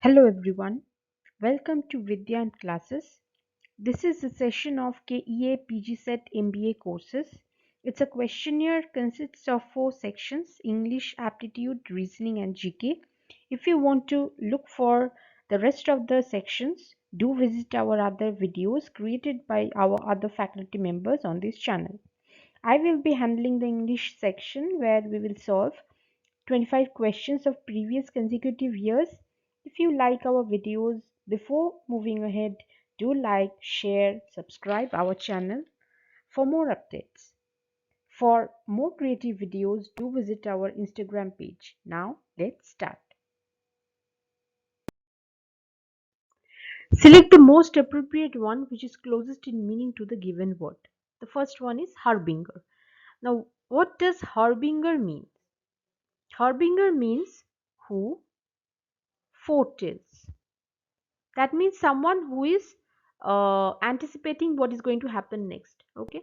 Hello everyone, welcome to Vidya and Classes. This is a session of KEA Pgcet MBA courses. It's a questionnaire consists of 4 sections: English, Aptitude, Reasoning and GK. If you want to look for the rest of the sections, do visit our other videos created by our other faculty members on this channel. I will be handling the English section where we will solve 25 questions of previous consecutive years. If you like our videos, before moving ahead, do like, share, subscribe our channel for more updates. For more creative videos, do visit our Instagram page. Now, let's start. Select the most appropriate one which is closest in meaning to the given word. The first one is harbinger. Now, what does harbinger mean? Harbinger means who foretells. That means someone who is anticipating what is going to happen next. Okay,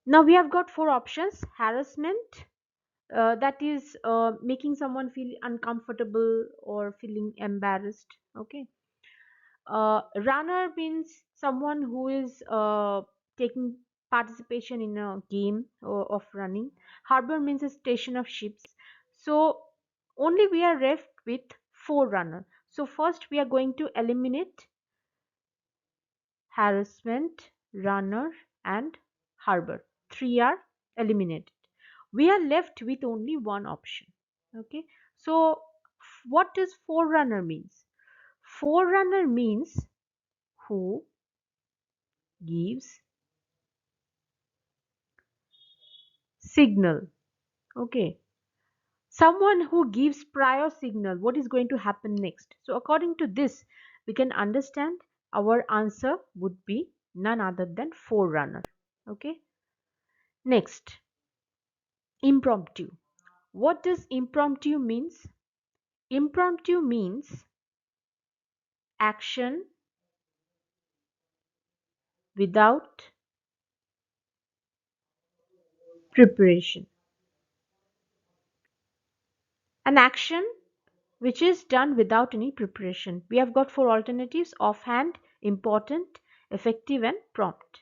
now we have got 4 options: harassment, that is making someone feel uncomfortable or feeling embarrassed. Okay, runner means someone who is taking participation in a game of running. Harbor means a station of ships. So only we are left with forerunner. So first we are going to eliminate harassment, runner, and harbor. 3 are eliminated. We are left with only one option. Okay. So what does forerunner means? Forerunner means who gives signal. Okay. Someone who gives prior signal what is going to happen next. So according to this, we can understand our answer would be none other than forerunner. Okay. Next, impromptu. What does impromptu means? Impromptu means action without preparation. An action which is done without any preparation. We have got 4 alternatives: offhand, important, effective and prompt.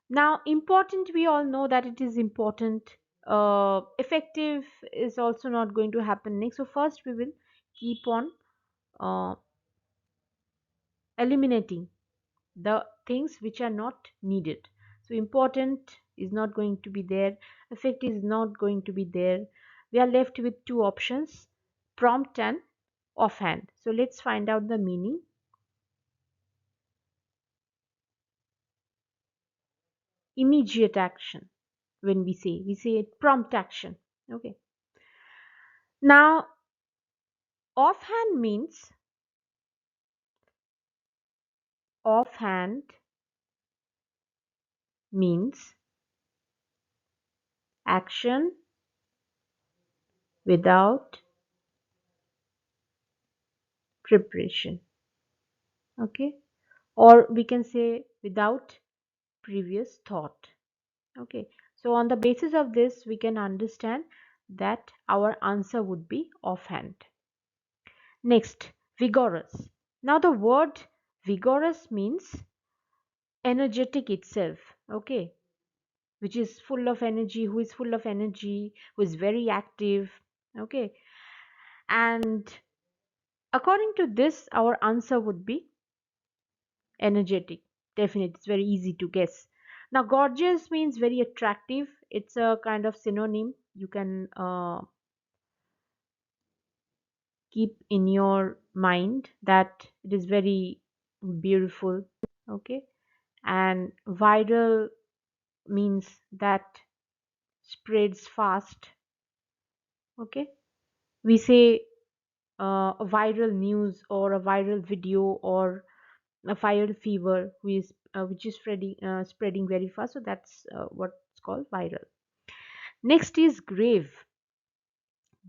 Now important, we all know that it is important. Effective is also not going to happen next. So first we will keep on uh, eliminating the things which are not needed. So important is not going to be there, effect is not going to be there. We are left with 2 options: prompt and offhand. So let's find out the meaning. Immediate action. When we say it prompt action. Okay, now offhand offhand means action without preparation. Okay, or we can say without previous thought. Okay, so on the basis of this we can understand that our answer would be offhand. Next, vigorous. Now the word vigorous means energetic itself. Okay, which is full of energy, who is full of energy, who is very active. Okay, and according to this our answer would be energetic. Definitely, it's very easy to guess. Now gorgeous means very attractive. It's a kind of synonym you can keep in your mind, that it is very beautiful. Okay, and viral means that spreads fast. Okay, we say a viral news or a viral video or a viral fever which is spreading very fast. So that's what's called viral. Next is grave.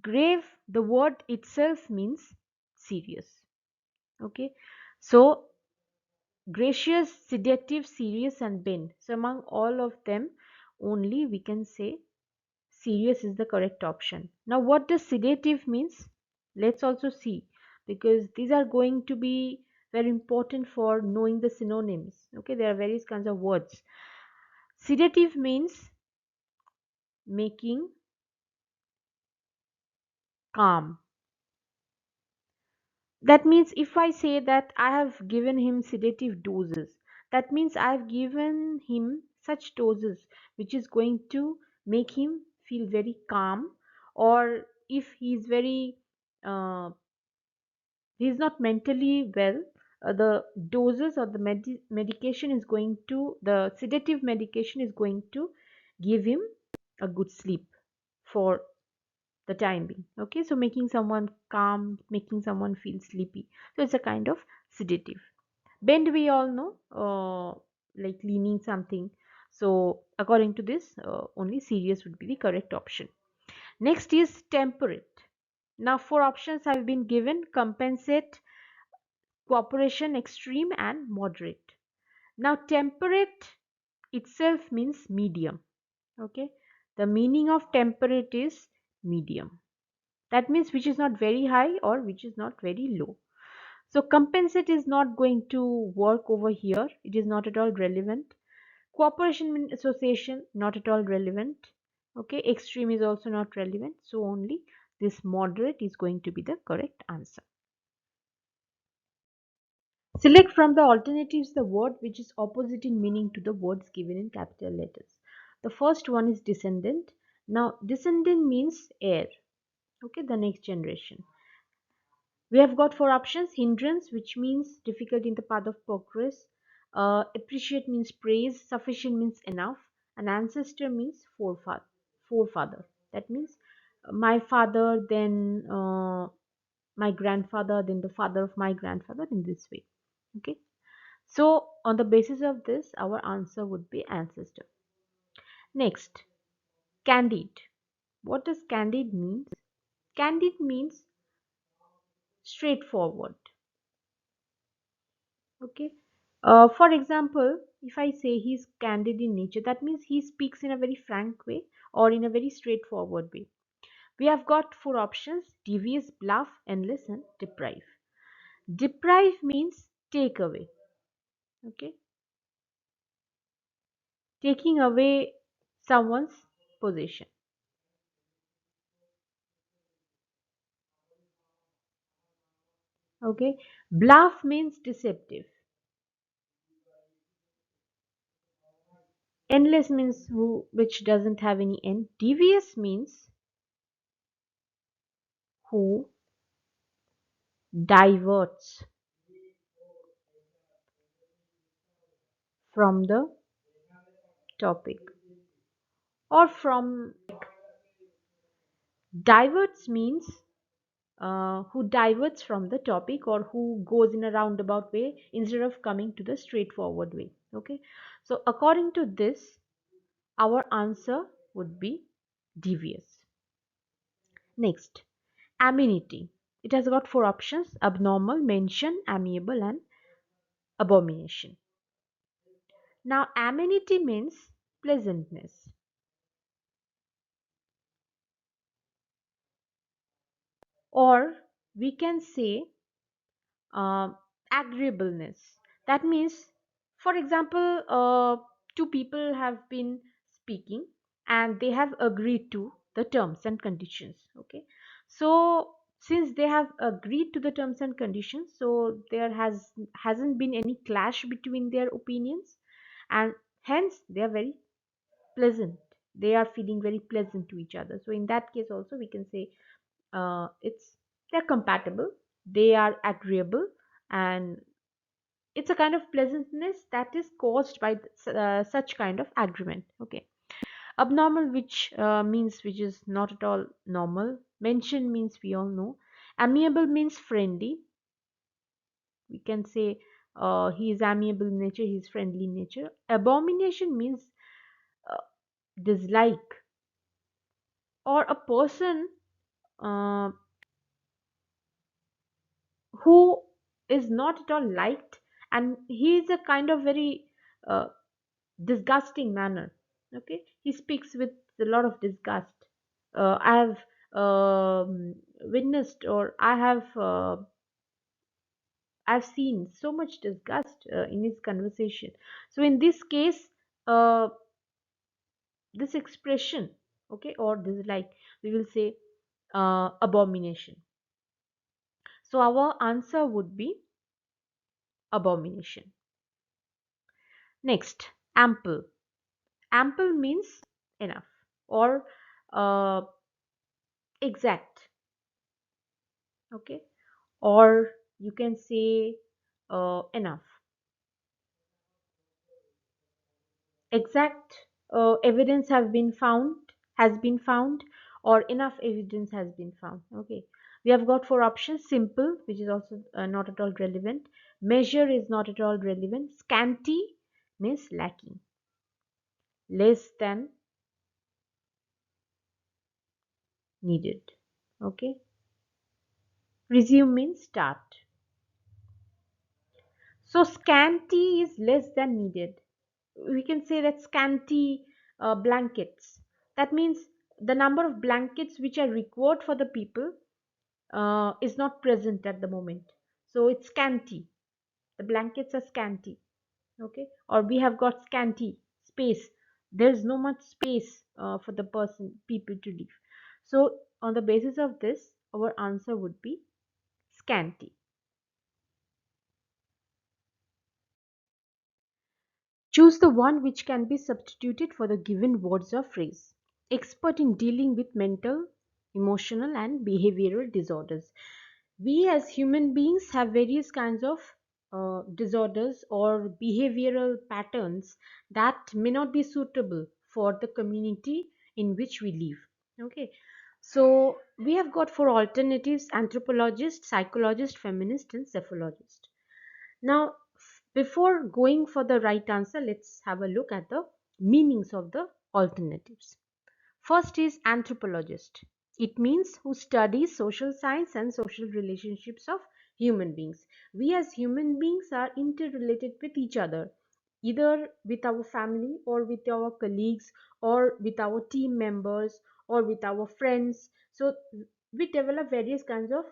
Grave, the word itself means serious. Okay, so gracious, sedative, serious and bend. So among all of them only we can say serious is the correct option. Now what does sedative means? Let's also see. because these are going to be very important for knowing the synonyms. Okay, there are various kinds of words. Sedative means making calm. That means if I say that I have given him sedative doses, that means I've given him such doses which is going to make him feel very calm. Or if he's very uh, he's not mentally well, the doses or the medication is going to, the sedative medication is going to give him a good sleep for the time being. Okay, so making someone calm, making someone feel sleepy, so it's a kind of sedative. Bend, we all know, like leaning something. So according to this, only serious would be the correct option. Next is temperate. Now four options have been given: compensate, cooperation, extreme, and moderate. Now temperate itself means medium. Okay, the meaning of temperate is medium. That means which is not very high or which is not very low. So compensate is not going to work over here. It is not at all relevant. Cooperation means association, not at all relevant. Okay, extreme is also not relevant. So only this moderate is going to be the correct answer. Select from the alternatives the word which is opposite in meaning to the words given in capital letters. The first one is descendant. Now descendant means heir. Okay, the next generation. We have got four options: hindrance, which means difficult in the path of progress; appreciate means praise; sufficient means enough; and ancestor means forefather. Forefather. That means my father, then my grandfather, then the father of my grandfather, in this way. Okay. So on the basis of this, our answer would be ancestor. Next, candid. What does candid mean? Candid means straightforward. Okay. For example, if I say he's candid in nature, that means he speaks in a very frank way or in a very straightforward way. We have got four options: devious, bluff, endless, and deprive. Deprive means take away. Okay. Taking away someone's possession. Okay. Bluff means deceptive. Endless means who, which doesn't have any end. Devious means who diverts from the topic, or from, diverts means who diverts from the topic or who goes in a roundabout way instead of coming to the straightforward way. Okay, so according to this, our answer would be devious. Next, amenity. It has got four options: abnormal, mention, amiable, and abomination. Now amenity means pleasantness, or we can say uh, agreeableness. That means, for example, two people have been speaking and they have agreed to the terms and conditions. Okay, so since they have agreed to the terms and conditions, so there hasn't been any clash between their opinions, and hence they are very pleasant. They are feeling very pleasant to each other. So in that case also we can say it's, they're compatible, they are agreeable, and it's a kind of pleasantness that is caused by such kind of agreement. Okay. Abnormal, which means which is not at all normal. Mention means we all know. Amiable means friendly. We can say he is amiable in nature, he is friendly in nature. Abomination means uh, dislike, or a person uh, who is not at all liked, and he is a kind of very uh, disgusting manner. Okay, he speaks with a lot of disgust. I have witnessed, or I have I've seen so much disgust in his conversation. So in this case, uh, this expression, okay, or this is like we will say abomination. So our answer would be abomination. Next, ample. Ample means enough or uh, exact, okay, or you can say enough. Exact evidence have been found has been found, or enough evidence has been found. Okay, we have got four options: simple, which is also not at all relevant; measure is not at all relevant; scanty means lacking; less than needed. Okay, resume means start. So scanty is less than needed. We can say that scanty blankets. That means the number of blankets which are required for the people is not present at the moment. So it's scanty. The blankets are scanty. Okay. Or we have got scanty space. There's no much space for the people to live. So on the basis of this, our answer would be scanty. Choose the one which can be substituted for the given words or phrase. Expert in dealing with mental, emotional, and behavioral disorders. We as human beings have various kinds of disorders or behavioral patterns that may not be suitable for the community in which we live. Okay, so we have got four alternatives: anthropologist, psychologist, feminist, and cephalogist. Now, before going for the right answer, let's have a look at the meanings of the alternatives. First is anthropologist. It means who studies social science and social relationships of human beings. We as human beings are interrelated with each other, either with our family or with our colleagues or with our team members or with our friends. So we develop various kinds of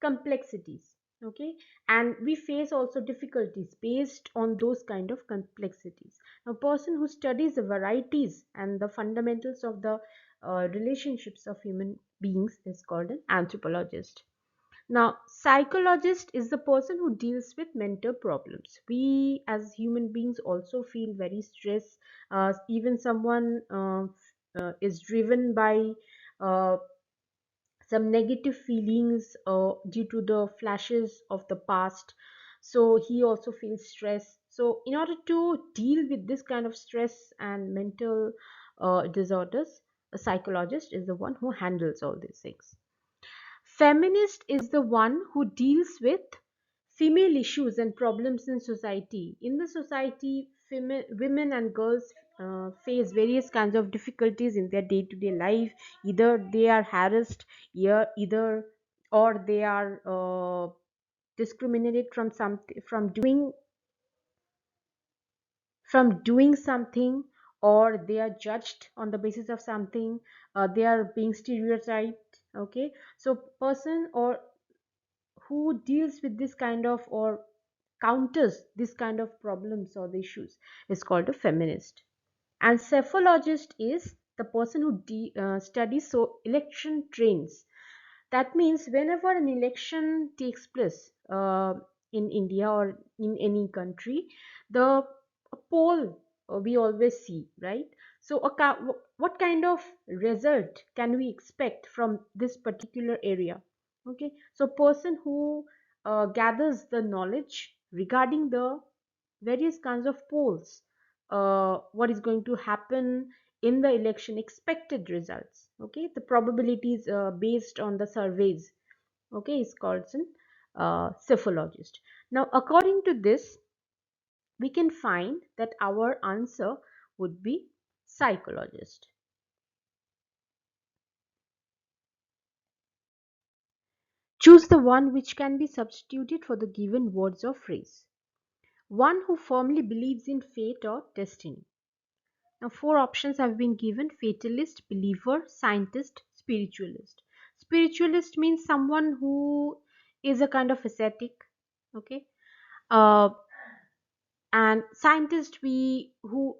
complexities, okay, and we face also difficulties based on those kind of complexities. A person who studies the varieties and the fundamentals of the relationships of human beings is called an anthropologist. Now, psychologist is the person who deals with mental problems. We as human beings also feel very stressed. Even someone is driven by uh, some negative feelings due to the flashes of the past, so he also feels stress. So in order to deal with this kind of stress and mental disorders, a psychologist is the one who handles all these things. Feminist is the one who deals with female issues and problems in society. In the society, women and girls face various kinds of difficulties in their day-to-day life. Either they are harassed, either or they are discriminated from doing something, or they are judged on the basis of something. They are being stereotyped. Okay, so person or who deals with this kind of or counters this kind of problems or the issues is called a feminist. And cephalogist is the person who studies so election trends. That means whenever an election takes place in India or in any country, the poll we always see, right? So what kind of result can we expect from this particular area? Okay, so person who gathers the knowledge regarding the various kinds of polls, what is going to happen in the election, expected results, okay, the probabilities based on the surveys, okay, is called an cephalogist. Now according to this, we can find that our answer would be psychologist. Choose the one which can be substituted for the given words or phrase. One who firmly believes in fate or destiny. Now, four options have been given: fatalist, believer, scientist, spiritualist. Spiritualist means someone who is a kind of ascetic, okay? uh, and scientist we who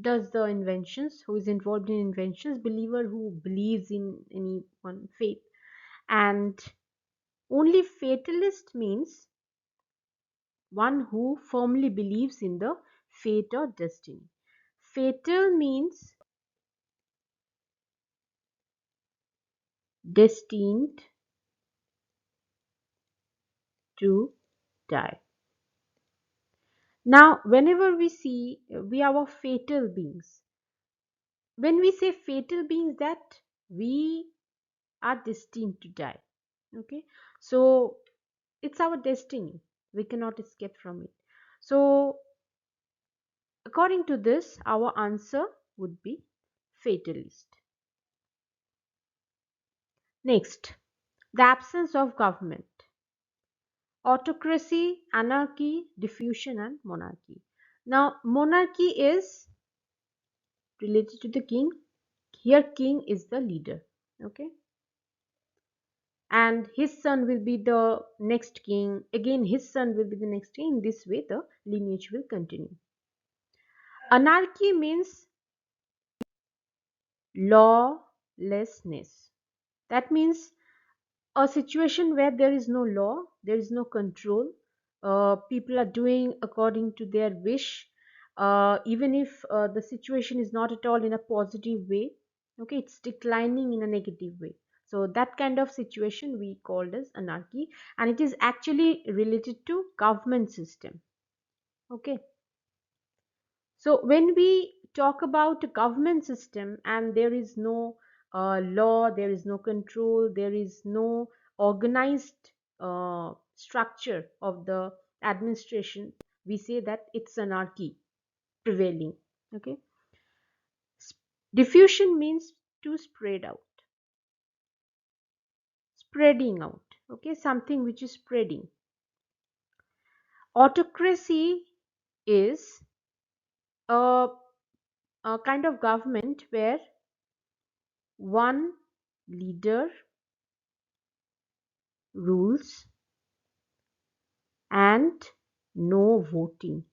does the inventions, who is involved in inventions, believer who believes in any one faith. And only fatalist means one who firmly believes in the fate or destiny. Fatal means destined to die. Now whenever we see we are fatal beings, when we say fatal beings, that we are destined to die. Okay, so it's our destiny, we cannot escape from it. So according to this, our answer would be fatalist. Next, the absence of government: autocracy, anarchy, diffusion, and monarchy. Now monarchy is related to the king. Here king is the leader. Okay, and his son will be the next king, again his son will be the next king. In this way the lineage will continue. Anarchy means lawlessness. That means a situation where there is no law, there is no control, people are doing according to their wish, even if the situation is not at all in a positive way. Okay, it's declining in a negative way. So that kind of situation we called as anarchy, and it is actually related to government system. Okay, so when we talk about a government system and there is no law, there is no control, there is no organized structure of the administration, we say that it's anarchy prevailing. Okay, diffusion means to spread out, spreading out. Okay, something which is spreading. Autocracy is a, a kind of government where one leader rules and no voting.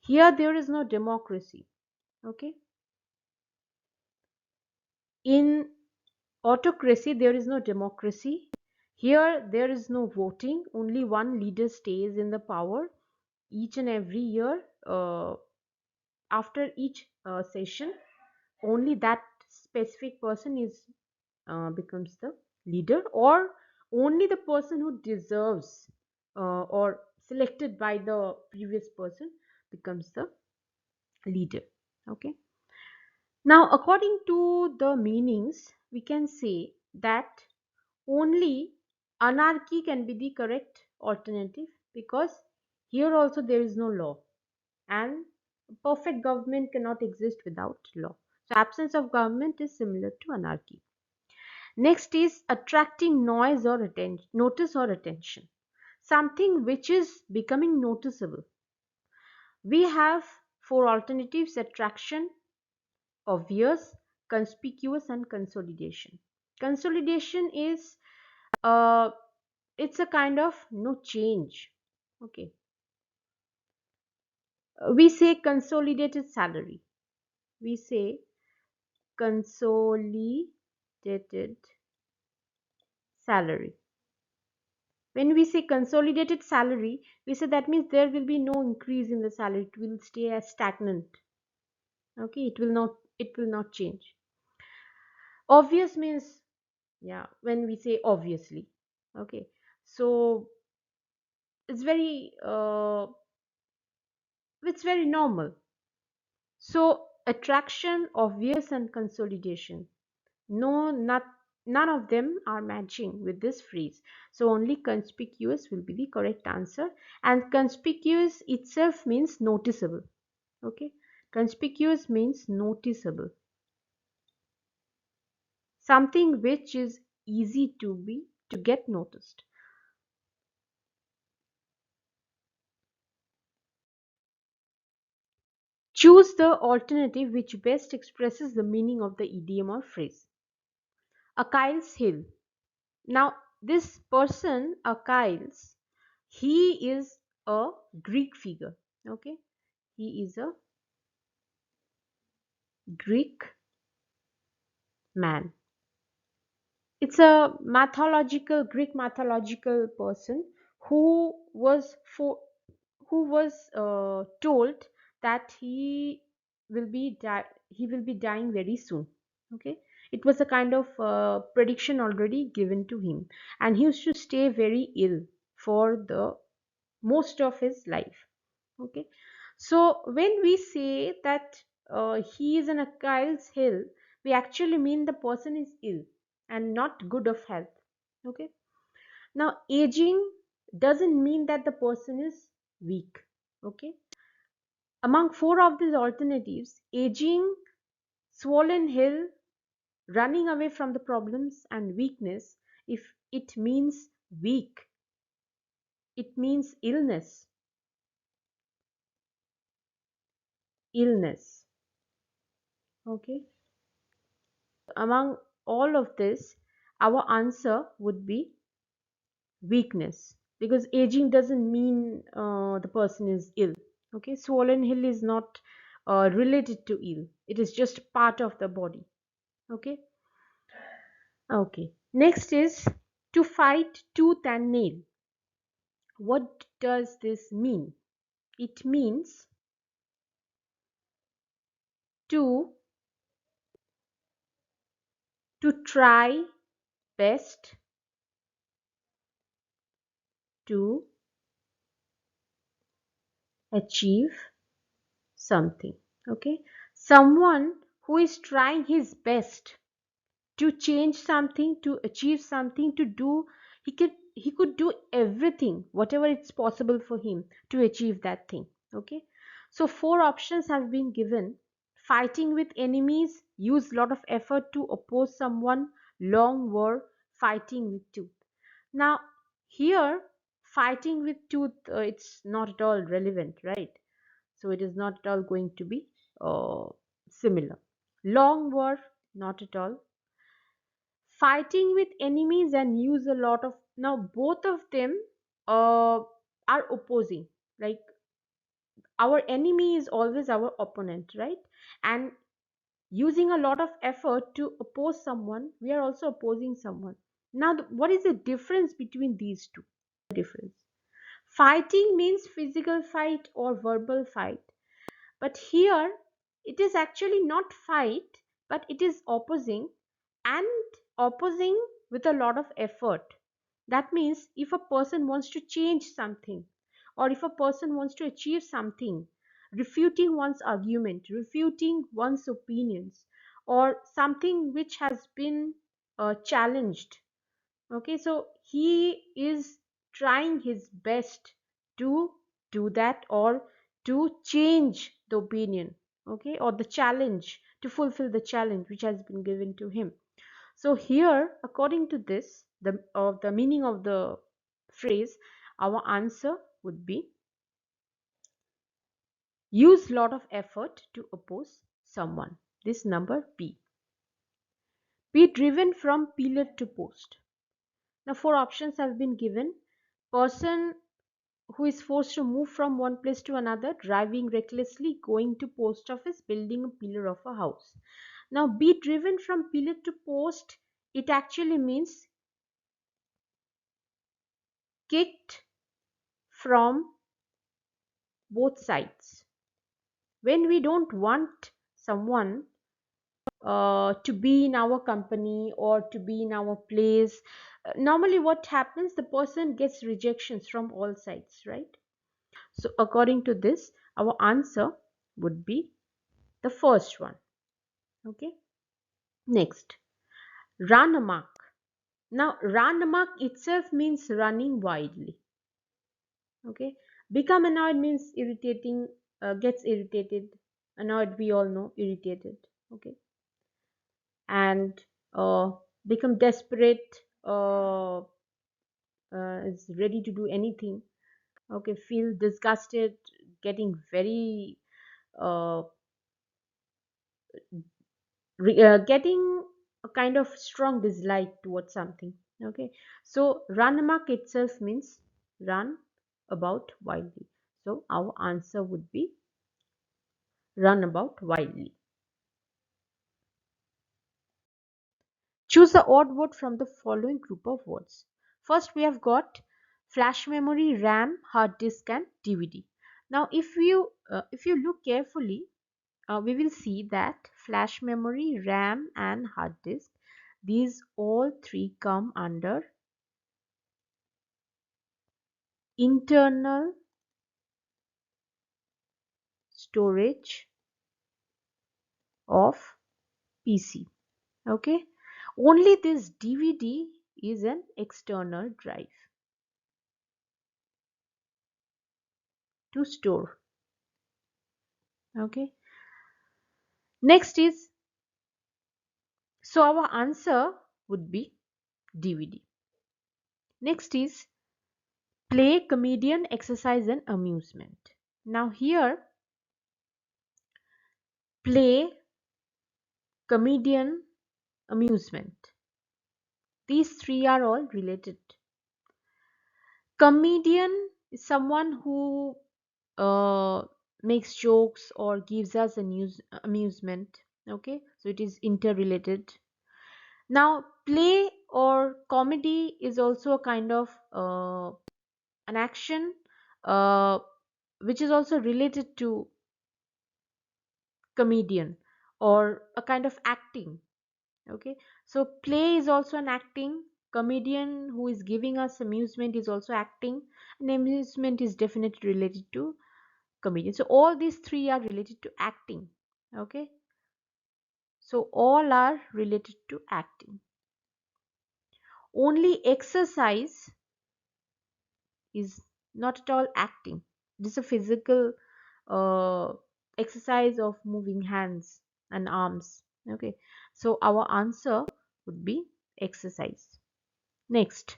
Here there is no democracy. Okay, in autocracy there is no democracy. Here there is no voting, only one leader stays in the power each and every year. After each session, only that specific person is becomes the leader, or only the person who deserves or selected by the previous person becomes the leader. Okay, now according to the meanings we can say that only anarchy can be the correct alternative, because here also there is no law, and perfect government cannot exist without law. So absence of government is similar to anarchy. Next is attracting noise or attention, notice or attention, something which is becoming noticeable. We have four alternatives: attraction, obvious, conspicuous, and consolidation. Consolidation is uh, it's a kind of no change. Okay, we say consolidated salary. We say consolidated salary. When we say consolidated salary, we say that means there will be no increase in the salary. It will stay as stagnant. Okay, it will not change. Obvious means, yeah, when we say obviously. Okay, so it's very normal. So attraction, obvious, and consolidation, no, not none of them are matching with this phrase. So only conspicuous will be the correct answer, and conspicuous itself means noticeable. Okay, conspicuous means noticeable, something which is easy to get noticed. Choose the alternative which best expresses the meaning of the idiom or phrase. Achilles heel. Now this person Achilles, he is a Greek figure. Okay, he is a Greek man. It's a mythological Greek mythological person who was for who was told that he will be dying very soon. Okay, it was a kind of prediction already given to him, and he used to stay very ill for the most of his life. Okay, so when we say that he is in Achilles heel, we actually mean the person is ill and not good of health. Okay, now aging doesn't mean that the person is weak. Okay, among four of these alternatives, aging, swollen heel, running away from the problems, and weakness, if it means weak, it means illness. Illness. Okay, among all of this, our answer would be weakness, because aging doesn't mean the person is ill. Okay, swollen heel is not related to ill, it is just part of the body. Okay, okay, next is to fight tooth and nail. What does this mean? It means to try best to achieve something. Okay, someone who is trying his best to change something, to achieve something, to do, he could do everything whatever it's possible for him to achieve that thing. Okay, so four options have been given. Fighting with enemies, use lot of effort to oppose someone. Long war, fighting with tooth. Now here, fighting with tooth, it's not at all relevant, right? So it is not at all going to be uh, similar. Long war, not at all. Fighting with enemies and use a lot of, now both of them are opposing. Like, our enemy is always our opponent, right? And using a lot of effort to oppose someone, we are also opposing someone. Now what is the difference between these two? Difference: fighting means physical fight or verbal fight, but here it is actually not fight, but it is opposing, and opposing with a lot of effort. That means if a person wants to change something, or if a person wants to achieve something, refuting one's argument, refuting one's opinions, or something which has been challenged. Okay, so he is trying his best to do that, or to change the opinion, okay, or the challenge, to fulfill the challenge which has been given to him. So here, according to this, the meaning of the phrase, our answer would be use lot of effort to oppose someone. This number B. Be driven from pillar to post. Now four options have been given. Person who is forced to move from one place to another, driving recklessly, going to post office, building a pillar of a house. Now be driven from pillar to post, it actually means kicked from both sides. When we don't want someone to be in our company or to be in our place, normally what happens, the person gets rejections from all sides, right? So according to this, our answer would be the first one. Okay, next, run amok. Now run amok itself means running wildly. Okay, become annoyed means irritating, gets irritated. Annoyed, we all know, irritated. Okay, and uh, become desperate, is ready to do anything. Okay, feel disgusted, getting very uh, getting a kind of strong dislike towards something. Okay, so run amok itself means run about wildly. So our answer would be run about wildly. Choose the odd word from the following group of words. First we have got flash memory, RAM, hard disk and DVD. Now if you look carefully, we will see that flash memory, RAM and hard disk, these all three come under internal storage of PC. Okay, only this DVD is an external drive to store. Okay, next is, so our answer would be DVD. Next is play, comedian, exercise and amusement. Now here play, comedian, amusement, these three are all related. Comedian is someone who uh, makes jokes or gives us amusement. Okay, so it is interrelated. Now play or comedy is also a kind of an action uh, which is also related to comedian, or a kind of acting. Okay, so play is also an acting, comedian who is giving us amusement is also acting, and amusement is definitely related to comedian. So all these three are related to acting. Okay, so all are related to acting. Only exercise is not at all acting. It is a physical uh, exercise of moving hands and arms. Okay, so our answer would be exercise. Next,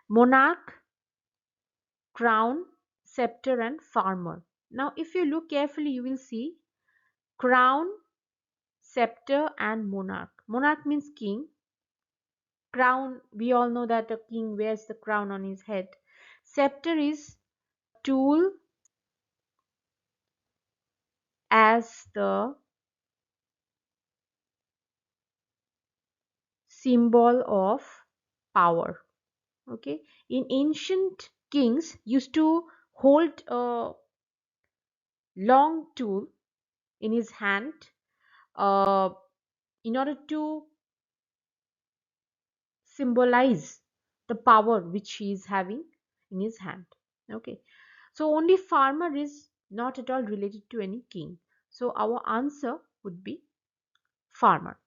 monarch, crown, scepter and farmer. Now if you look carefully you will see crown, scepter and monarch. Monarch means king. Crown, we all know that a king wears the crown on his head. Scepter is tool as the symbol of power. Okay, in ancient kings used to hold a long tool in his hand uh, in order to symbolize the power which he is having in his hand. Okay, so only farmer is not at all related to any king, so our answer would be farmer.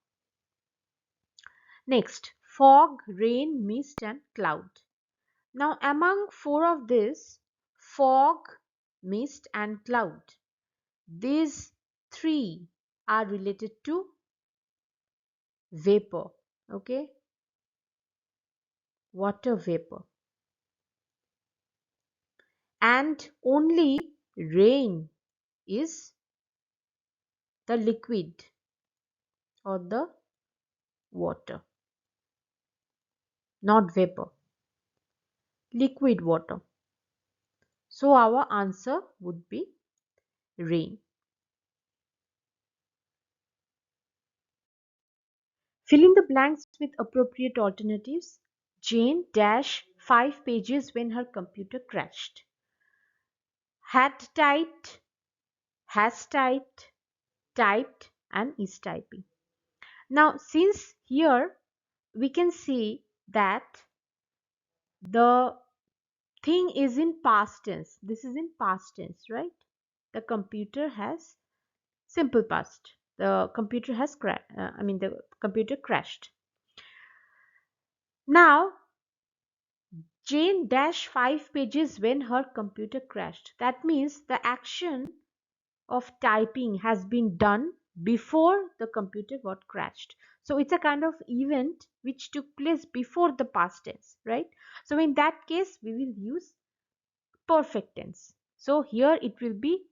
Next, fog, rain, mist and cloud. Now among four of these, fog, mist and cloud, these three are related to vapor. Okay, water vapor, and only rain is the liquid or the water, not vapor, liquid water. So our answer would be rain. Fill in the blanks with appropriate alternatives. Jane dash 5 pages when her computer crashed. Had typed, has typed, typed and is typing. Now since here we can see that the thing is in past tense, this is in past tense, right? The computer has, simple past, the computer has the computer crashed. Now Jane dash 5 pages when her computer crashed. That means the action of typing has been done before the computer got crashed. So it's a kind of event which took place before the past tense, right? So in that case we will use perfect tense. So here it will be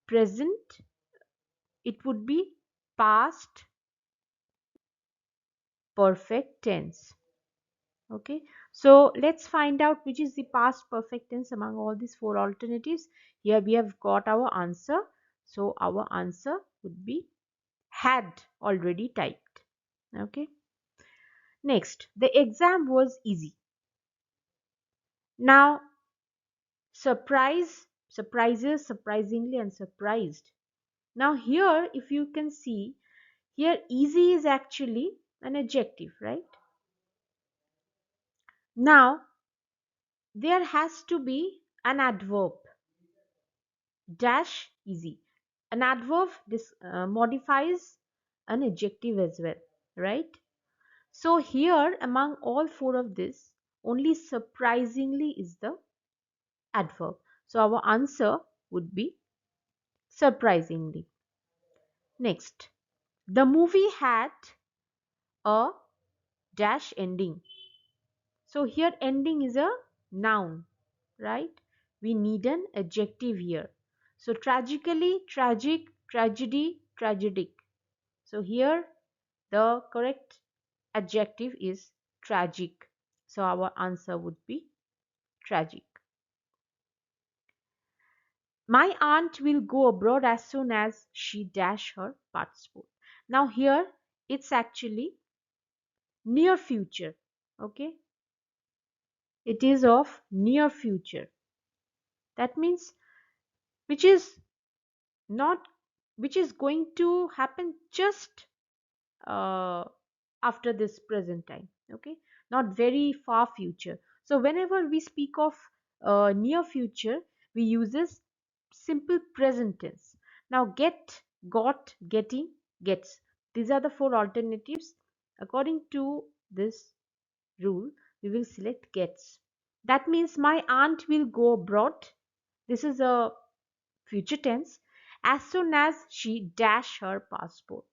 present, it would be past perfect tense. Okay, So let's find out which is the past perfect tense among all these four alternatives. Here we have got our answer. So our answer would be had already typed. Okay. Next, the exam was easy. Now, surprises, surprisingly, and surprised. Now here, if you can see, here easy is actually an adjective, right? Now, there has to be an adverb, dash easy. An adverb modifies an adjective as well, right? So here, among all four of this, only surprisingly is the adverb. So our answer would be surprisingly. Next, the movie had a dash ending. So here ending is a noun, right? We need an adjective here. So tragically, tragic, tragedy, tragic. So here the correct adjective is tragic. So our answer would be tragic. My aunt will go abroad as soon as she dash her passport. Now here it's actually near future. Okay, it is of near future. That means which is not which is going to happen just uh, after this present time. Okay, not very far future. So whenever we speak of near future, we use this simple present tense. Now get, got, getting, gets, these are the four alternatives. According to this rule, we will select gets. That means my aunt will go abroad. This is a future tense. As soon as she dash her passport.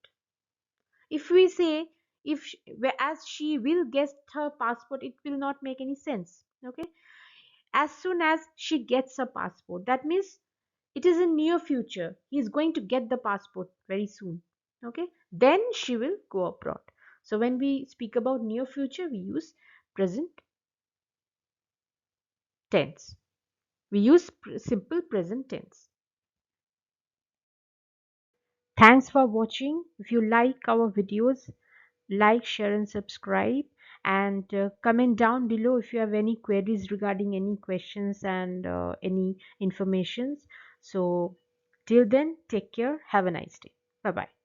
If we say if she, as she will get her passport, it will not make any sense. Okay, as soon as she gets a passport, that means it is in near future. He is going to get the passport very soon. Okay, then she will go abroad. So when we speak about near future, we use present tense. We use simple present tense. Thanks for watching. If you like our videos, like, share, and subscribe. And comment down below if you have any queries regarding any questions and any informations. So, till then, take care. Have a nice day. Bye bye.